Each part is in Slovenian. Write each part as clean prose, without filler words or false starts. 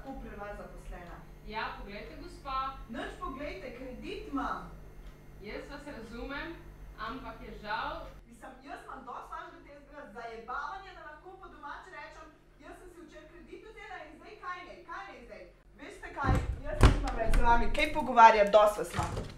lahko pri vas zaposlena? Ja, poglejte, gospa. Nič poglejte, kredit imam. Jaz vas razumem, ampak je žal... Mislim, jaz imam dosti važnega tezga zajebavanja, da lahko po domače rečem, jaz sem si včeraj kredit vzela in zdaj kaj ne zdaj? Veste kaj, jaz se nimam več z vami, kaj pogovarjati, dosti vas imam.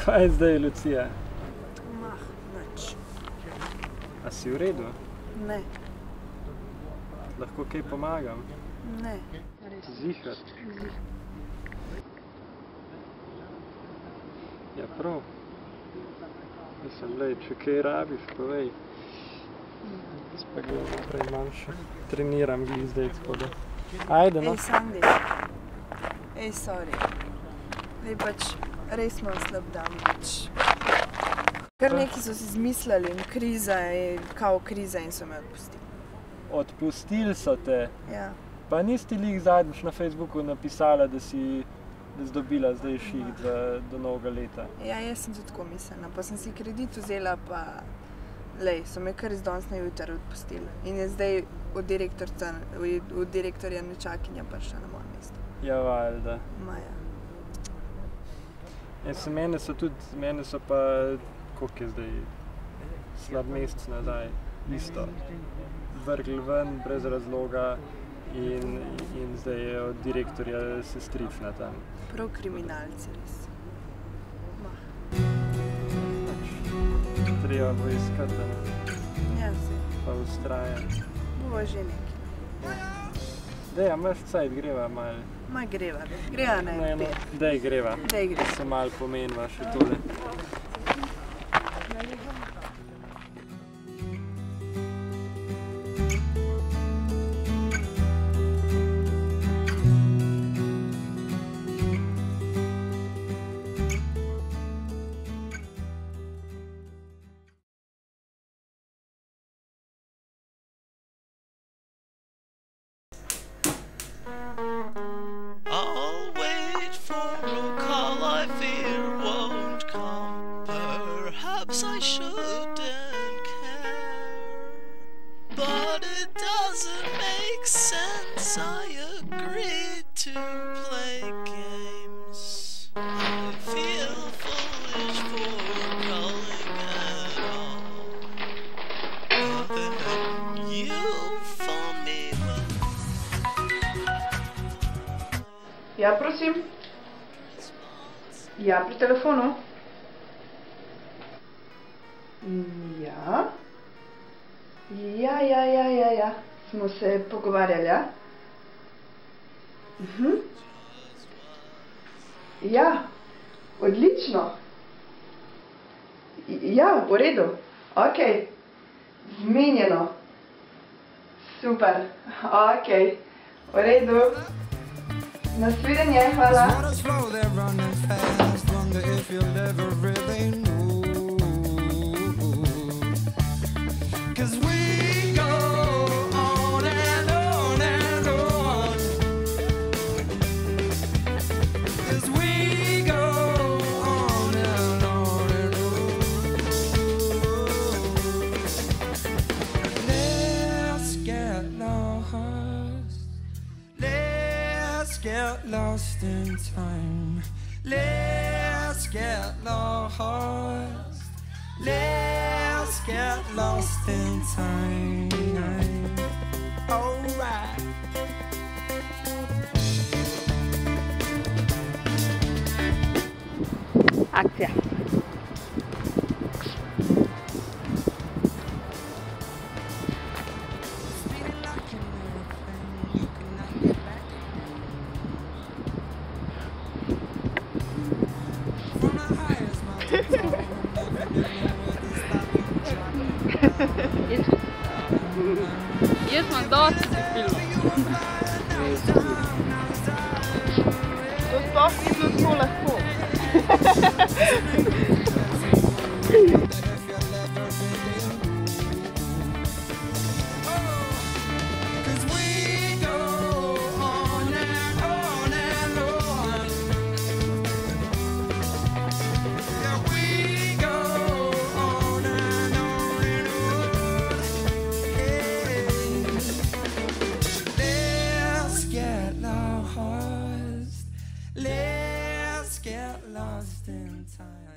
Kaj je zdaj, Lucija? Nič. A si v redu? Ne. Lahko kaj pomagam? Ne. Ziher? Ja, prav. Mislim, lej, če kaj rabiš, povej. Jaz pa gledam naprej, imam še. Treniram glih zdaj, tako da. Ajde, no. Ej, Sandi. Ej, sorry. Lej, pač, res imam slab dan, pač. Kar neki so si izmislili in kriza je, kao kriza in so me odpustili. Odpustili so te? Ja. Pa nisi lih zadnjič na Facebooku napisala, da si dobila zdaj šiht do novega leta? Ja, jaz sem tudi tako mislila, pa sem si kredit vzela, pa lej, so me kar iz danes na jutro odpustili. In je zdaj od direktorja nečakinja prišla na moje mesto. Ja, valjda. Maja. Mene so pa, koliko je zdaj, slab mesec nazaj, isto. Vrgli ven, brez razloga in zdaj je od direktorja sestrična tam. Prav kriminalci, res. Treba bo iskati, Ja, se. pa ustrajati. Bova že nekaj. Dej, a imaš cajt, greva malo? Ma greva na MP. Dej, greva. Dej, greva. Se malo pomeniva še tole. Ja, prosim. Ja, pri telefonu. Ja. Ja. Smo se pogovarjali, ja? Ja, odlično. Ja, v redu. Okej. Zmenjeno. Super. Okej. V redu. Nasvidenje, hvala. Get lost in time. Let's get lost. Let's get lost in time. Alright. Akcija. Jaz imam dosti filmov. To sploh ni bilo tako lahko. Let's get lost in time.